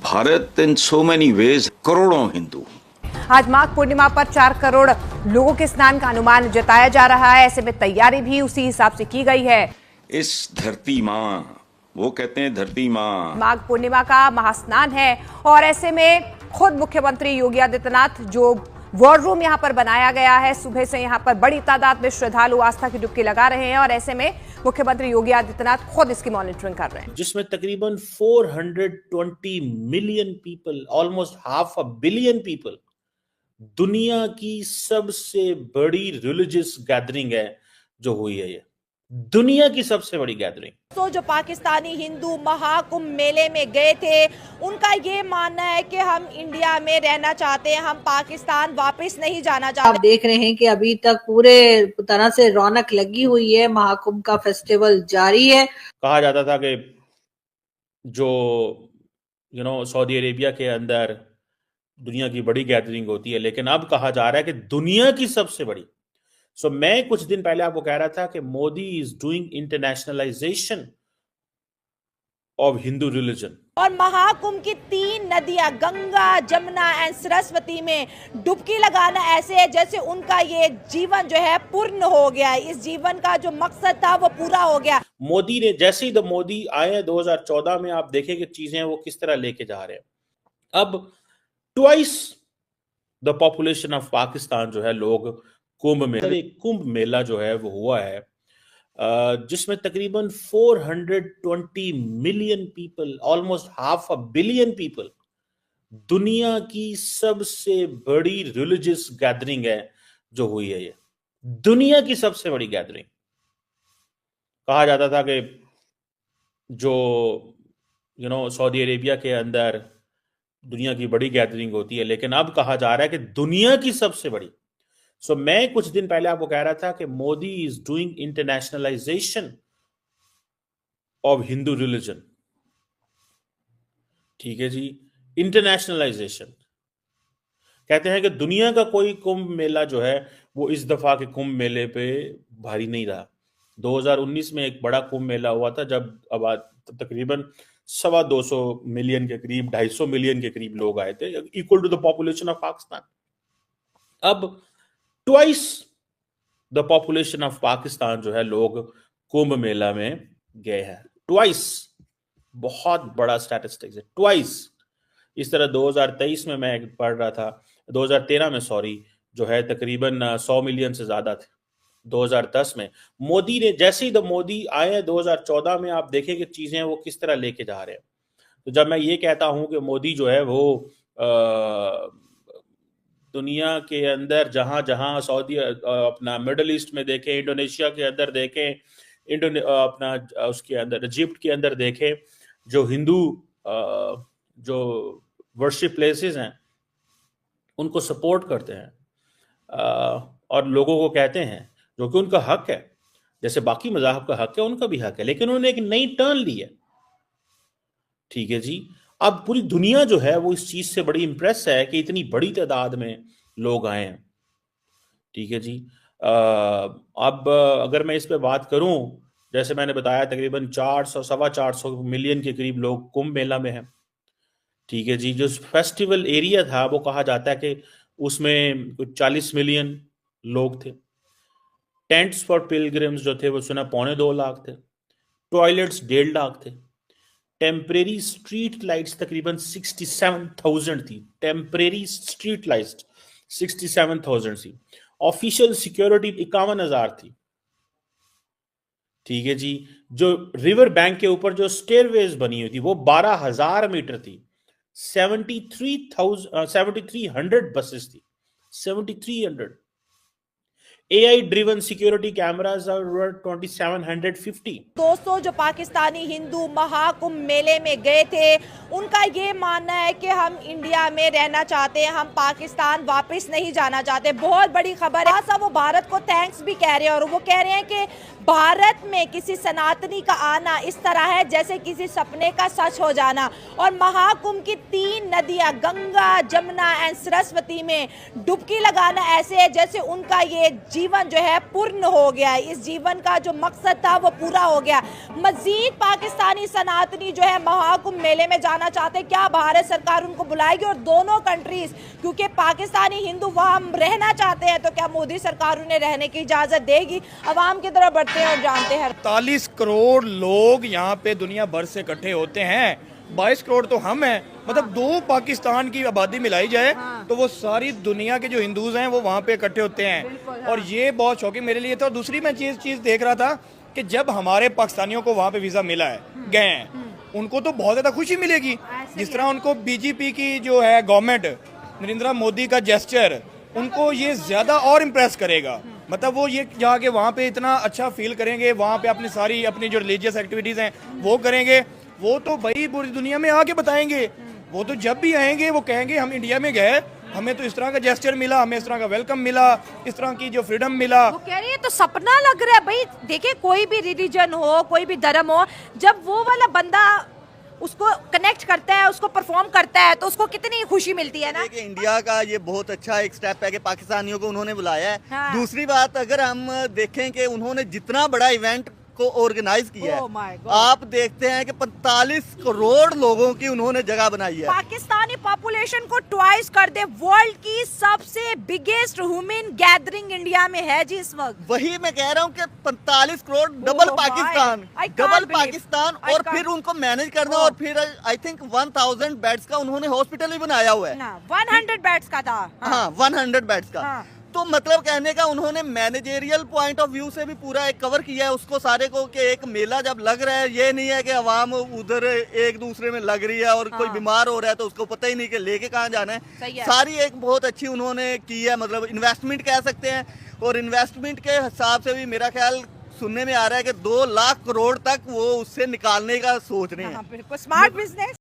Bharat in so many ways, करोड़ों हिंदू। आज माघ पूर्णिमा पर 4 करोड़ लोगों के स्नान का अनुमान जताया जा रहा है। ऐसे में तैयारी भी उसी हिसाब से की गई है। इस धरती माँ, वो कहते हैं धरती माँ। माघ पूर्णिमा का महास्नान है और ऐसे में खुद मुख्यमंत्री योगी आदित्यनाथ जो वॉर रूम यहां पर बनाया गया है, सुबह से यहां पर बड़ी तादाद में श्रद्धालु आस्था की डुबकी लगा रहे हैं और ऐसे में मुख्यमंत्री योगी आदित्यनाथ खुद इसकी मॉनिटरिंग कर रहे हैं, जिसमें तकरीबन 420 million people, almost half a billion people, दुनिया की सबसे बड़ी रिलीजियस गैदरिंग है जो हुई है। ये दुनिया की सबसे बड़ी गैदरिंग। तो जो पाकिस्तानी हिंदू महाकुंभ मेले में गए थे, उनका ये मानना है कि हम इंडिया में रहना चाहते हैं, हम पाकिस्तान वापस नहीं जाना चाहते। आप देख रहे हैं कि अभी तक पूरे तरह से रौनक लगी हुई है, महाकुंभ का फेस्टिवल जारी है। कहा जाता था कि जो सऊदी अरेबिया के अंदर दुनिया की बड़ी गैदरिंग होती है, लेकिन अब कहा जा रहा है कि दुनिया की सबसे बड़ी। मैं कुछ दिन पहले आपको कह रहा था कि Modi is doing internationalisation of Hindu religion. और महाकुंभ की 3 नदियां गंगा, जमुना एंड सरस्वती में डुबकी लगाना ऐसे है जैसे उनका ये जीवन जो है पूर्ण हो गया है। इस जीवन का जो मकसद था वो पूरा हो गया। मोदी ने जैसे ही मोदी आए 2014 में, आप देखें कि चीजें वो किस तरह लेके जा रहे हैं। अब twice the population of Pakistan जो है लोग कुंभ मेला जो है वो हुआ है, जिसमें तकरीबन 420 million people, almost half a billion people, दुनिया की सबसे बड़ी रिलीजियस गैदरिंग है जो हुई है। ये दुनिया की सबसे बड़ी गैदरिंग। कहा जाता था कि जो सऊदी अरेबिया के अंदर दुनिया की बड़ी गैदरिंग होती है, लेकिन अब कहा जा रहा है कि दुनिया की सबसे बड़ी। मैं कुछ दिन पहले आपको कह रहा था कि Modi is doing internationalisation of Hindu religion. ठीक है जी, इंटरनेशनलाइजेशन। कहते हैं कि दुनिया का कोई कुंभ मेला जो है वो इस दफा के कुंभ मेले पे भारी नहीं रहा। 2019 में एक बड़ा कुंभ मेला हुआ था जब तकरीबन 250 मिलियन के करीब, 250 मिलियन के करीब लोग आए थे, equal to the population of Pakistan. अब twice the population of Pakistan जो है लोग कुंभ मेला में गए हैं। ट्वाइस, बहुत बड़ा स्टैटिस्टिक्स है, ट्वाइस। इस तरह 2023 में मैं पढ़ रहा था, 2013 में सॉरी, जो है तकरीबन 100 मिलियन से ज्यादा थे। 2010 में मोदी ने जैसे ही मोदी आए 2014 में, आप देखें कि चीजें वो किस तरह लेके जा रहे हैं। तो जब मैं ये कहता हूं कि मोदी जो है वो दुनिया के अंदर जहां जहां सऊदी अपना मिडल ईस्ट में देखें, इंडोनेशिया के अंदर देखें, अपना उसके अंदर इजिप्ट के अंदर देखें, जो हिंदू जो वर्शिप प्लेसेस हैं उनको सपोर्ट करते हैं और लोगों को कहते हैं, जो कि उनका हक है, जैसे बाकी मज़ाहब का हक है उनका भी हक है, लेकिन उन्होंने एक नई टर्न ली है। ठीक है जी, अब पूरी दुनिया जो है वो इस चीज से बड़ी इंप्रेस है कि इतनी बड़ी तादाद में लोग आए हैं। ठीक है जी, अब अगर मैं इस पे बात करूं, जैसे मैंने बताया तकरीबन 400-450 मिलियन के करीब लोग कुंभ मेला में हैं। ठीक है जी, जो फेस्टिवल एरिया था वो कहा जाता है कि उसमें कुछ 40 मिलियन लोग थे। टेंट्स फॉर पिलग्रिम्स जो थे वो सुना 2.25 लाख थे। टॉयलेट्स 1.5 लाख थे। टेम्परेरी स्ट्रीट लाइट्स तकरीबन 67,000 थी। टेम्परेरी स्ट्रीट लाइट्स 67,000 थी। ऑफिशियल सिक्योरिटी 51,000 थी। ठीक है जी, जो रिवर बैंक के ऊपर जो स्टेयरवेज बनी हुई थी वो 12,000 मीटर थी। 7300 बसेस थी। 7300 AI driven security cameras are 2750। दोस्तों, जो पाकिस्तानी हिंदू महाकुंभ मेले में गए थे, उनका ये मानना है कि हम इंडिया में रहना चाहते हैं, हम पाकिस्तान वापस नहीं जाना चाहते। बहुत बड़ी खबर है। साहब वो भारत को थैंक्स भी कह रहे हैं और वो कह रहे हैं कि भारत में किसी सनातनी का आना इस तरह है जैसे किसी सपने का सच हो जाना। और महाकुंभ की 3 नदियां गंगा, जमुना एंड सरस्वती में डुबकी लगाना ऐसे है जैसे उनका ये जीवन जो है पूर्ण हो गया है, इस जीवन का जो मकसद था वो पूरा हो गया। मजीद पाकिस्तानी सनातनी जो है महाकुंभ मेले में जाना चाहते हैं, क्या भारत सरकार उनको बुलाएगी? और दोनों कंट्रीज, क्योंकि पाकिस्तानी हिंदू वहां रहना चाहते हैं, तो क्या मोदी सरकार उन्हें रहने की इजाजत देगी? अवाम की तरफ बढ़ते हैं और जानते हैं। 40 करोड़ लोग यहाँ पे दुनिया भर से इकट्ठे होते हैं, 22 करोड़ तो हम हैं, मतलब 2 पाकिस्तान की आबादी मिलाई जाए तो वो सारी दुनिया के जो हिंदूज हैं वो वहाँ पे इकट्ठे होते हैं। और ये बहुत शॉकिंग मेरे लिए था। और दूसरी मैं चीज़ देख रहा था कि जब हमारे पाकिस्तानियों को वहाँ पे वीज़ा मिला है, गए हैं, उनको तो बहुत ज़्यादा खुशी मिलेगी। जिस तरह उनको बीजेपी की जो है गवर्नमेंट, नरेंद्र मोदी का जेस्चर उनको ये ज़्यादा और इम्प्रेस करेगा। मतलब वो ये जाके वहाँ पे इतना अच्छा फील करेंगे, वहाँ पे अपनी जो रिलीजियस एक्टिविटीज़ हैं वो करेंगे। वो तो भाई पूरी दुनिया में आके बताएंगे। वो तो जब भी आएंगे वो कहेंगे हम इंडिया में गए, हमें तो इस तरह का जेस्चर मिला, हमें इस तरह का वेलकम मिला, इस तरह की जो फ्रीडम मिला। वो कह रही है तो सपना लग रहा है भाई। देखिए, कोई भी रिलीजन हो, कोई भी धर्म हो, जब वो वाला बंदा उसको कनेक्ट करता है, उसको परफॉर्म करता है, तो उसको कितनी खुशी मिलती है ना। इंडिया का ये बहुत अच्छा एक स्टेप है कि पाकिस्तानियों को उन्होंने बुलाया है। हाँ। दूसरी बात, अगर हम देखें कि उन्होंने जितना बड़ा इवेंट को ऑर्गेनाइज किया Oh my है, God। आप देखते हैं कि 45 करोड़ लोगों की उन्होंने जगह बनाई है। पाकिस्तानी पॉपुलेशन को ट्वाइस कर दे। वर्ल्ड की सबसे बिगेस्ट ह्यूमन गैदरिंग इंडिया में है जी इस वक्त। वही मैं कह रहा हूँ कि 45 crore double my, Pakistan, I can't double believe, Pakistan. I और can't- फिर उनको मैनेज करना, और फिर आई थिंक 1000 बेड्स का उन्होंने हॉस्पिटल भी बनाया हुआ है। 100 बेड्स का था। हाँ, 100 बेड्स का। हाँ। तो मतलब कहने का उन्होंने मैनेजेरियल पॉइंट ऑफ व्यू से भी पूरा एक कवर किया है उसको सारे को, कि एक मेला जब लग रहा है, ये नहीं है कि आवाम उधर एक दूसरे में लग रही है और कोई बीमार हो रहा है तो उसको पता ही नहीं कि लेके कहाँ जाना है। सारी एक बहुत अच्छी उन्होंने की है, मतलब इन्वेस्टमेंट कह सकते हैं। और इन्वेस्टमेंट के हिसाब से भी मेरा ख्याल सुनने में आ रहा है कि 2 लाख करोड़ तक वो उससे निकालने का सोच रहे हैं। Smart business.